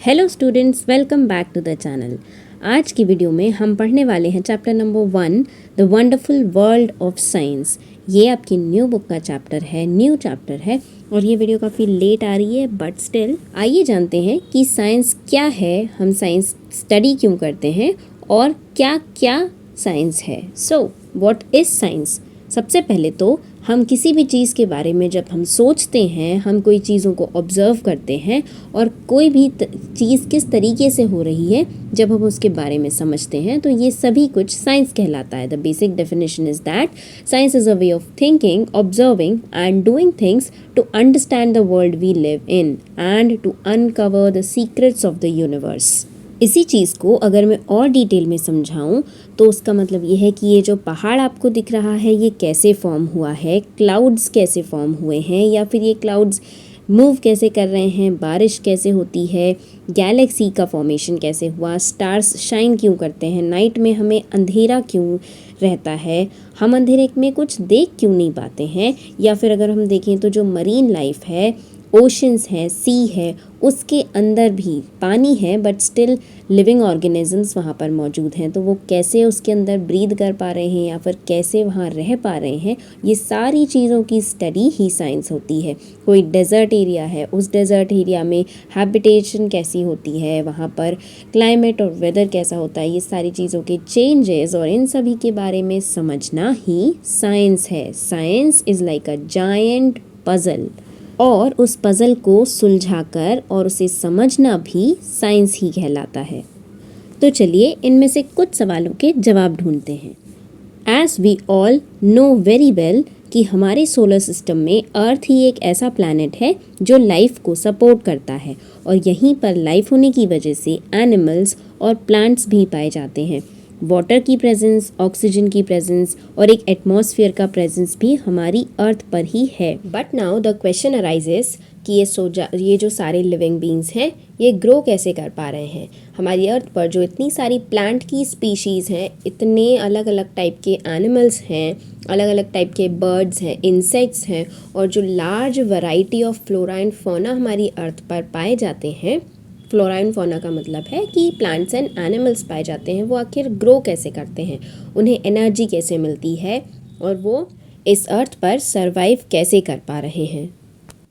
Hello students, welcome back to the channel. आज की video में हम पढ़ने वाले हैं chapter number 1, the wonderful world of science. ये आपकी न्यू बुक का चैप्टर है, न्यू चैप्टर है और ये वीडियो काफ़ी लेट आ रही है, बट स्टिल आइए जानते हैं कि साइंस क्या है, हम साइंस स्टडी क्यों करते हैं और क्या क्या साइंस है। So what is science? सबसे पहले तो हम किसी भी चीज़ के बारे में जब हम सोचते हैं, हम कोई चीज़ों को ऑब्ज़र्व करते हैं और कोई भी चीज़ किस तरीके से हो रही है जब हम उसके बारे में समझते हैं, तो ये सभी कुछ साइंस कहलाता है। The basic definition is that science is a way of thinking, observing and doing things to understand the world we live in and to uncover the secrets of the universe. इसी चीज़ को अगर मैं और detail में समझाऊं तो उसका मतलब ये है कि ये जो पहाड़ आपको दिख रहा है ये कैसे फॉर्म हुआ है, क्लाउड्स कैसे फॉर्म हुए हैं, या फिर ये क्लाउड्स मूव कैसे कर रहे हैं, बारिश कैसे होती है, गैलेक्सी का फॉर्मेशन कैसे हुआ, स्टार्स शाइन क्यों करते हैं, नाइट में हमें अंधेरा क्यों रहता है, हम अंधेरे में कुछ देख क्यों नहीं पाते हैं, या फिर अगर हम देखें तो जो मरीन लाइफ है, ओशंस है, सी है, उसके अंदर भी पानी है बट स्टिल लिविंग ऑर्गेनिजम्स वहाँ पर मौजूद हैं, तो वो कैसे उसके अंदर ब्रीद कर पा रहे हैं या फिर कैसे वहाँ रह पा रहे हैं, ये सारी चीज़ों की स्टडी ही साइंस होती है। कोई डेजर्ट एरिया है, उस डेजर्ट एरिया में हैबिटेशन कैसी होती है, वहाँ पर क्लाइमेट और वेदर कैसा होता है, ये सारी चीज़ों के चेंजेस और इन सभी के बारे में समझना ही साइंस है। Science is like a giant puzzle और उस पज़ल को सुलझाकर और उसे समझना भी साइंस ही कहलाता है। तो चलिए इनमें से कुछ सवालों के जवाब ढूंढते हैं। As we all know very well कि हमारे सोलर सिस्टम में अर्थ ही एक ऐसा प्लैनेट है जो लाइफ को सपोर्ट करता है और यहीं पर लाइफ होने की वजह से एनिमल्स और प्लांट्स भी पाए जाते हैं। वाटर की प्रेजेंस, ऑक्सीजन की प्रेजेंस और एक एटमॉस्फेयर का प्रेजेंस भी हमारी अर्थ पर ही है। But now the question arises कि ये जो सारे लिविंग बींग्स हैं ये ग्रो कैसे कर पा रहे हैं। हमारी अर्थ पर जो इतनी सारी प्लांट की स्पीशीज़ हैं, इतने अलग अलग टाइप के एनिमल्स हैं, अलग अलग टाइप के बर्ड्स हैं, इंसेक्ट्स हैं और जो large variety of flora and fauna हमारी अर्थ पर पाए जाते हैं। फ्लोरा एंड फौना का मतलब है कि प्लांट्स एंड एनिमल्स पाए जाते हैं, वो आखिर ग्रो कैसे करते हैं, उन्हें एनर्जी कैसे मिलती है और वो इस अर्थ पर सरवाइव कैसे कर पा रहे हैं।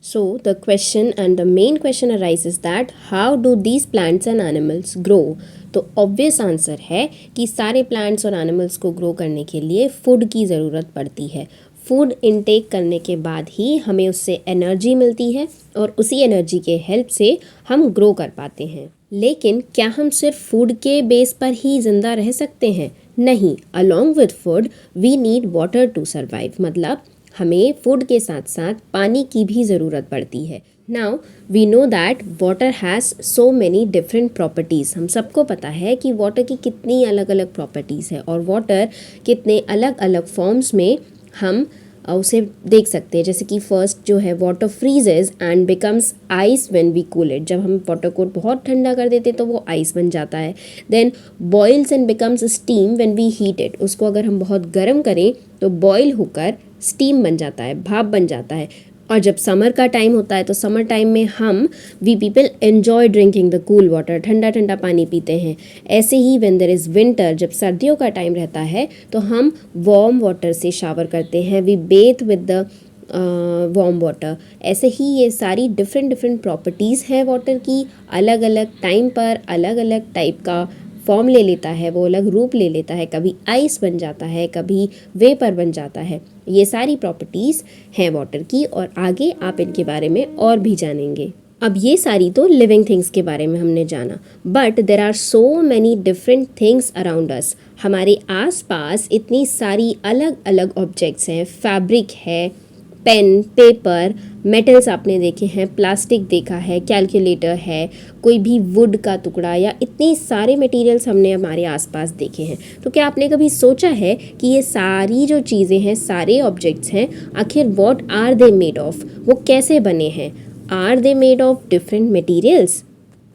So the question and the main question arises that how do these plants and animals grow. तो ऑब्वियस आंसर है कि सारे प्लांट्स और एनिमल्स को ग्रो करने के लिए फूड की ज़रूरत पड़ती है। फूड इनटेक करने के बाद ही हमें उससे एनर्जी मिलती है और उसी एनर्जी के हेल्प से हम ग्रो कर पाते हैं। लेकिन क्या हम सिर्फ फूड के बेस पर ही ज़िंदा रह सकते हैं? नहीं, along with food we need water to survive. मतलब हमें फूड के साथ साथ पानी की भी ज़रूरत पड़ती है। Now we know that water has so many different properties. हम सबको पता है कि वाटर की कितनी अलग अलग प्रॉपर्टीज़ है और वाटर कितने अलग अलग फॉर्म्स में हम उसे देख सकते हैं। जैसे कि फर्स्ट जो है, water freezes and becomes ice when we cool it. जब हम वाटर को बहुत ठंडा कर देते तो वो आइस बन जाता है। Then boils and becomes steam when we heat it. उसको अगर हम बहुत गर्म करें तो बॉयल होकर स्टीम बन जाता है, भाप बन जाता है। और जब समर का टाइम होता है तो समर टाइम में we people enjoy drinking the cool water, ठंडा ठंडा पानी पीते हैं। ऐसे ही व्हेन देयर इज़ विंटर, जब सर्दियों का टाइम रहता है तो हम वार्म वाटर से शावर करते हैं, we bathe with the warm water. ऐसे ही ये सारी डिफरेंट प्रॉपर्टीज़ हैं वाटर की, अलग अलग टाइम पर अलग अलग टाइप का फॉर्म ले लेता है, वो अलग रूप ले लेता है। कभी आइस बन जाता है, कभी वेपर बन जाता है। ये सारी प्रॉपर्टीज़ हैं वाटर की और आगे आप इनके बारे में और भी जानेंगे। अब ये सारी तो लिविंग थिंग्स के बारे में हमने जाना, but there are so many different things around us. हमारे आसपास इतनी सारी अलग अलग ऑब्जेक्ट्स हैं। फैब्रिक है, पेन, पेपर, मेटल्स आपने देखे हैं, प्लास्टिक देखा है, कैलकुलेटर है, कोई भी वुड का टुकड़ा, या इतने सारे मटेरियल्स हमने हमारे आसपास देखे हैं। तो क्या आपने कभी सोचा है कि ये सारी जो चीज़ें हैं, सारे ऑब्जेक्ट्स हैं, आखिर what are they made of? वो कैसे बने हैं? Are they made of different materials?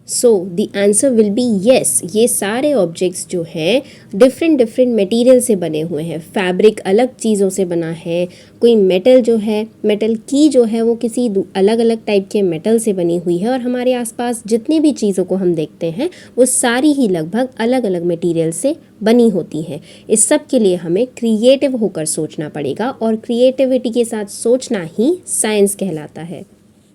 So the answer will be yes. ये सारे ऑब्जेक्ट्स जो हैं डिफरेंट डिफरेंट मटेरियल से बने हुए हैं। फैब्रिक अलग चीज़ों से बना है, कोई मेटल जो है, मेटल की जो है वो किसी अलग अलग टाइप के मेटल से बनी हुई है, और हमारे आसपास जितनी भी चीज़ों को हम देखते हैं वो सारी ही लगभग अलग अलग मटेरियल से बनी होती हैं। इस सब के लिए हमें क्रिएटिव होकर सोचना पड़ेगा, और क्रिएटिविटी के साथ सोचना ही साइंस कहलाता है।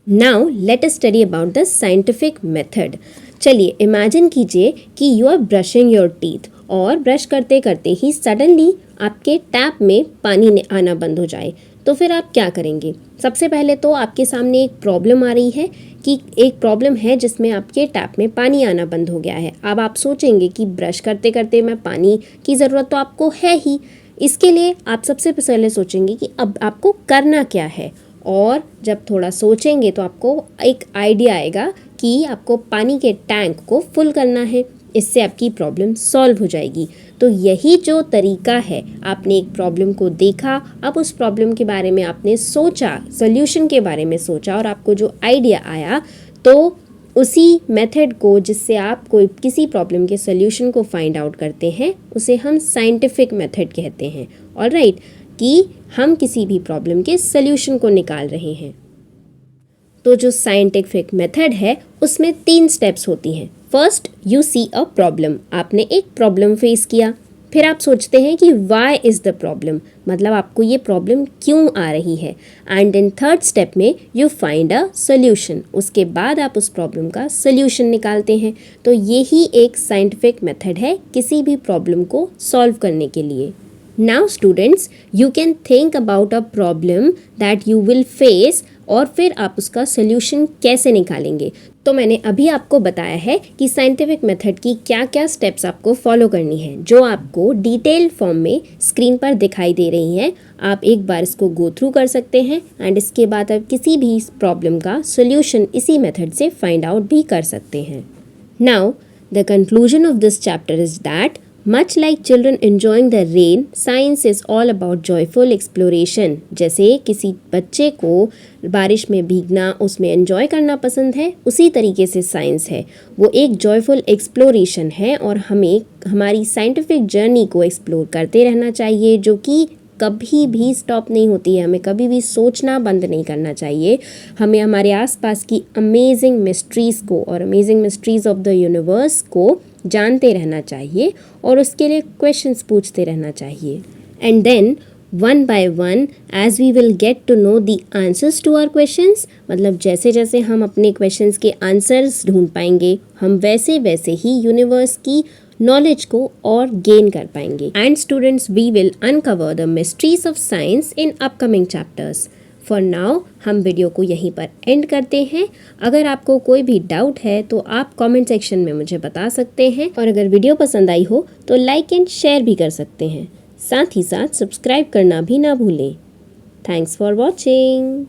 Now let us study about the scientific method. चलिए इमेजिन कीजिए कि you are brushing your teeth, और ब्रश करते करते ही सडनली आपके टैप में पानी आना बंद हो जाए, तो फिर आप क्या करेंगे? सबसे पहले तो आपके सामने एक प्रॉब्लम आ रही है कि एक प्रॉब्लम है जिसमें आपके टैप में पानी आना बंद हो गया है। अब आप सोचेंगे कि ब्रश करते करते मैं पानी की ज़रूरत तो आपको है ही, इसके लिए आप सबसे पहले सोचेंगे कि अब आपको करना क्या है, और जब थोड़ा सोचेंगे तो आपको एक आइडिया आएगा कि आपको पानी के टैंक को फुल करना है। इससे आपकी प्रॉब्लम सॉल्व हो जाएगी। तो यही जो तरीका है, आपने एक प्रॉब्लम को देखा, अब उस प्रॉब्लम के बारे में आपने सोचा, सॉल्यूशन के बारे में सोचा, और आपको जो आइडिया आया, तो उसी मेथड को जिससे आप कोई किसी प्रॉब्लम के सॉल्यूशन को फाइंड आउट करते हैं, उसे हम साइंटिफिक मेथड कहते हैं। ऑलराइट, कि हम किसी भी प्रॉब्लम के सॉल्यूशन को निकाल रहे हैं। तो जो साइंटिफिक मेथड है उसमें 3 स्टेप्स होती हैं। First, you see a problem, आपने एक प्रॉब्लम फेस किया, फिर आप सोचते हैं कि व्हाई इज़ द प्रॉब्लम, मतलब आपको ये प्रॉब्लम क्यों आ रही है, एंड देन थर्ड स्टेप में यू फाइंड अ सोल्यूशन, उसके बाद आप उस प्रॉब्लम का सोल्यूशन निकालते हैं। तो यही एक साइंटिफिक मेथड है किसी भी प्रॉब्लम को सॉल्व करने के लिए। Now students, you can think about a problem that you will face, और फिर आप उसका सोल्यूशन कैसे निकालेंगे। तो मैंने अभी आपको बताया है कि साइंटिफिक मेथड की क्या क्या स्टेप्स आपको फॉलो करनी है, जो आपको डिटेल फॉर्म में स्क्रीन पर दिखाई दे रही हैं। आप एक बार इसको गो थ्रू कर सकते हैं, एंड इसके बाद आप किसी भी प्रॉब्लम का सोल्यूशन इसी मेथड से फाइंड आउट भी कर सकते हैं। Now the conclusion of this chapter is that Much like children enjoying the rain, science is all about joyful exploration. जैसे किसी बच्चे को बारिश में भीगना, उसमें एंजॉय करना पसंद है, उसी तरीके से साइंस है, वो एक जॉयफुल एक्सप्लोरेशन है, और हमें हमारी साइंटिफिक जर्नी को एक्सप्लोर करते रहना चाहिए, जो कि कभी भी स्टॉप नहीं होती है। हमें कभी भी सोचना बंद नहीं करना चाहिए। हमें हमारे आसपास की अमेजिंग मिस्ट्रीज़ को और amazing mysteries of the universe को जानते रहना चाहिए, और उसके लिए क्वेश्चंस पूछते रहना चाहिए। And then one by one as we will get to know the answers to our questions, मतलब जैसे जैसे हम अपने क्वेश्चंस के आंसर्स ढूंढ पाएंगे, हम वैसे वैसे ही यूनिवर्स की नॉलेज को और गेन कर पाएंगे। And students, we will uncover the mysteries of science in upcoming chapters. For now हम वीडियो को यहीं पर एंड करते हैं। अगर आपको कोई भी डाउट है तो आप कमेंट सेक्शन में मुझे बता सकते हैं, और अगर वीडियो पसंद आई हो तो लाइक एंड शेयर भी कर सकते हैं। साथ ही साथ सब्सक्राइब करना भी ना भूलें। Thanks for watching.